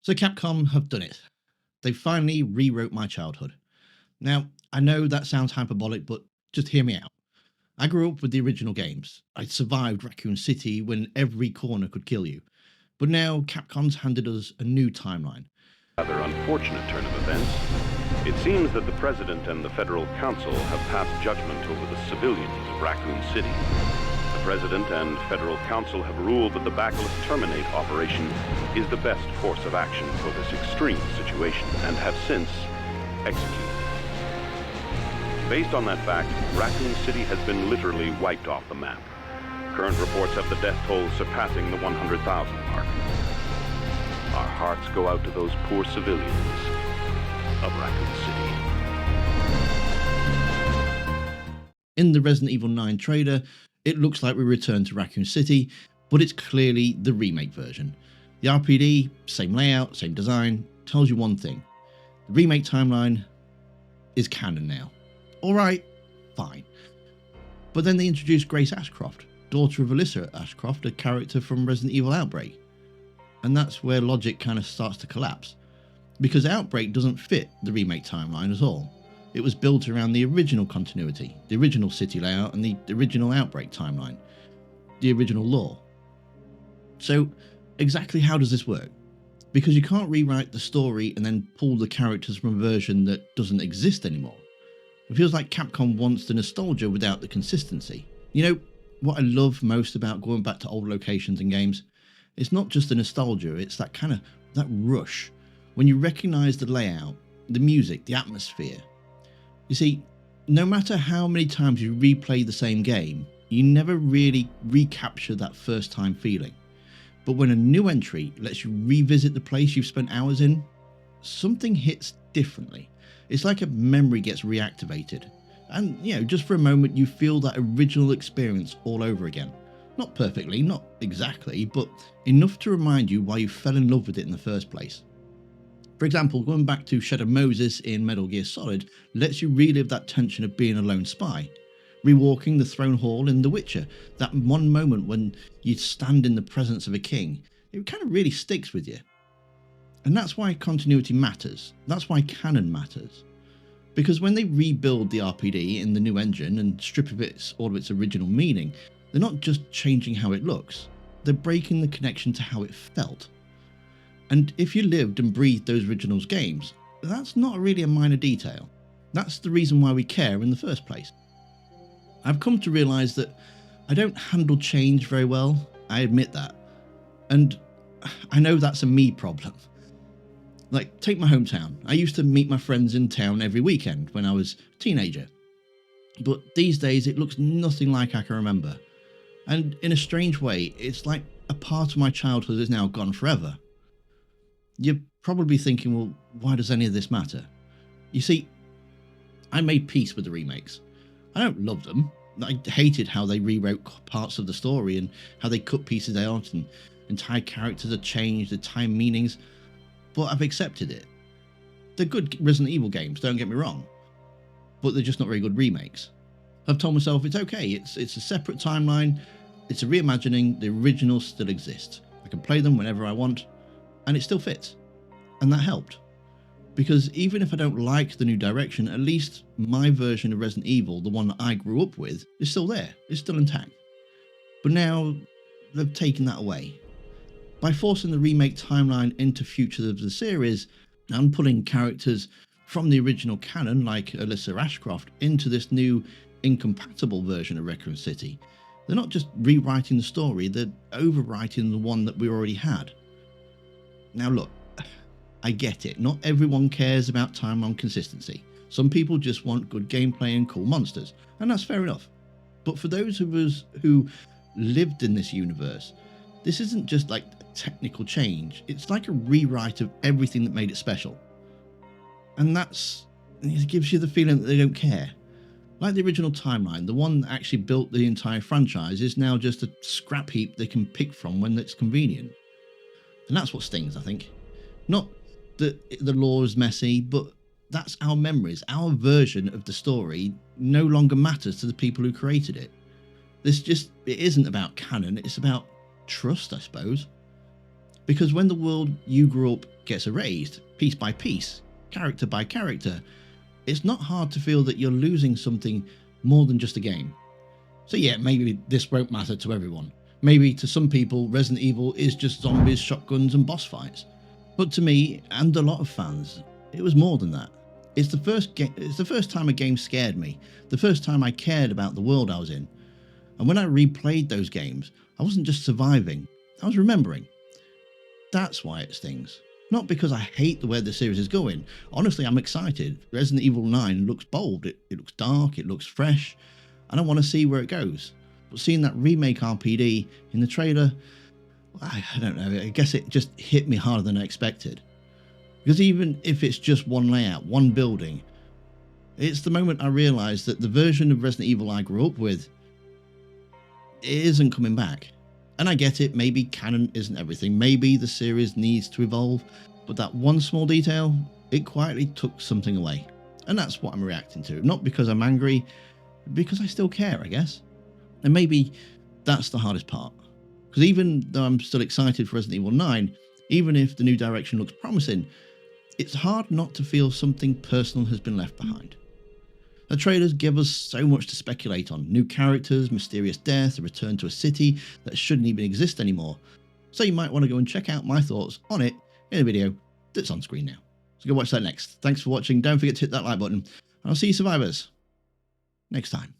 So Capcom have done it. They finally rewrote my childhood. Now, I know that sounds hyperbolic, but just hear me out. I grew up with the original games. I survived Raccoon City when every corner could kill you. But now Capcom's handed us a new timeline. Rather unfortunate turn of events. It seems that the President and the Federal Council have passed judgment over the civilians of Raccoon City. The President and Federal Council have ruled that the Bacillus Terminate operation is the best course of action for this extreme situation, and have since executed. Based on that fact, Raccoon City has been literally wiped off the map. Current reports have the death toll surpassing the 100,000 mark. Our hearts go out to those poor civilians of Raccoon City. In the Resident Evil 9 trailer, it looks like we return to Raccoon City, but it's clearly the remake version. The RPD, same layout, same design, tells you one thing. The remake timeline is canon now. Alright, fine. But then they introduced Grace Ashcroft, daughter of Alyssa Ashcroft, a character from Resident Evil Outbreak. And that's where logic kind of starts to collapse. Because Outbreak doesn't fit the remake timeline at all. It was built around the original continuity, the original city layout and the original Outbreak timeline, the original lore. So exactly how does this work? Because you can't rewrite the story and then pull the characters from a version that doesn't exist anymore. It feels like Capcom wants the nostalgia without the consistency. You know, what I love most about going back to old locations and games, it's not just the nostalgia, it's that rush. When you recognise the layout, the music, the atmosphere. You see, no matter how many times you replay the same game, you never really recapture that first time feeling. But when a new entry lets you revisit the place you've spent hours in, something hits differently. It's like a memory gets reactivated. And, just for a moment you feel that original experience all over again. Not perfectly, not exactly, but enough to remind you why you fell in love with it in the first place. For example, going back to Shadow Moses in Metal Gear Solid lets you relive that tension of being a lone spy. Rewalking the throne hall in The Witcher, that one moment when you stand in the presence of a king, it kind of really sticks with you. And that's why continuity matters. That's why canon matters. Because when they rebuild the RPD in the new engine and strip all of its original meaning, they're not just changing how it looks, they're breaking the connection to how it felt. And if you lived and breathed those originals games, that's not really a minor detail. That's the reason why we care in the first place. I've come to realise that I don't handle change very well, I admit that. And I know that's a me problem. Like, take my hometown. I used to meet my friends in town every weekend when I was a teenager. But these days it looks nothing like I can remember. And in a strange way, it's like a part of my childhood is now gone forever. You're probably thinking, well, why does any of this matter? You see, I made peace with the remakes. I don't love them. I hated how they rewrote parts of the story and how they cut pieces out and entire characters had changed, the time meanings. But I've accepted it. They're good Resident Evil games, don't get me wrong. But they're just not very good remakes. I've told myself it's okay, it's a separate timeline, it's a reimagining, the originals still exist. I can play them whenever I want, and it still fits. And that helped. Because even if I don't like the new direction, at least my version of Resident Evil, the one that I grew up with, is still there, it's still intact. But now, they've taken that away. By forcing the remake timeline into futures of the series, and pulling characters from the original canon, like Alyssa Ashcroft, into this new, incompatible version of Raccoon City, they're not just rewriting the story, they're overwriting the one that we already had. Now look, I get it, not everyone cares about timeline consistency. Some people just want good gameplay and cool monsters, and that's fair enough. But for those of us who lived in this universe, this isn't just like a technical change, it's like a rewrite of everything that made it special. And it gives you the feeling that they don't care. Like the original timeline, the one that actually built the entire franchise is now just a scrap heap they can pick from when it's convenient. And that's what stings, I think. Not that the lore is messy, but that's our memories. Our version of the story no longer matters to the people who created it. It isn't about canon, it's about trust, I suppose. Because when the world you grew up gets erased, piece by piece, character by character, it's not hard to feel that you're losing something more than just a game. So yeah, maybe this won't matter to everyone. Maybe to some people, Resident Evil is just zombies, shotguns and boss fights. But to me, and a lot of fans, it was more than that. It's the first time a game scared me, the first time I cared about the world I was in. And when I replayed those games, I wasn't just surviving, I was remembering. That's why it stings. Not because I hate the way the series is going. Honestly, I'm excited. Resident Evil 9 looks bold, it looks dark, it looks fresh, and I want to see where it goes. But seeing that remake RPD in the trailer, I don't know, I guess it just hit me harder than I expected. Because even if it's just one layout, one building, it's the moment I realised that the version of Resident Evil I grew up with isn't coming back. And I get it, maybe canon isn't everything, maybe the series needs to evolve, but that one small detail, it quietly took something away. And that's what I'm reacting to, not because I'm angry, because I still care, I guess. And maybe that's the hardest part. Because even though I'm still excited for Resident Evil 9, even if the new direction looks promising, it's hard not to feel something personal has been left behind. The trailers give us so much to speculate on. New characters, mysterious death, a return to a city that shouldn't even exist anymore. So you might want to go and check out my thoughts on it in a video that's on screen now. So go watch that next. Thanks for watching. Don't forget to hit that like button. And I'll see you survivors next time.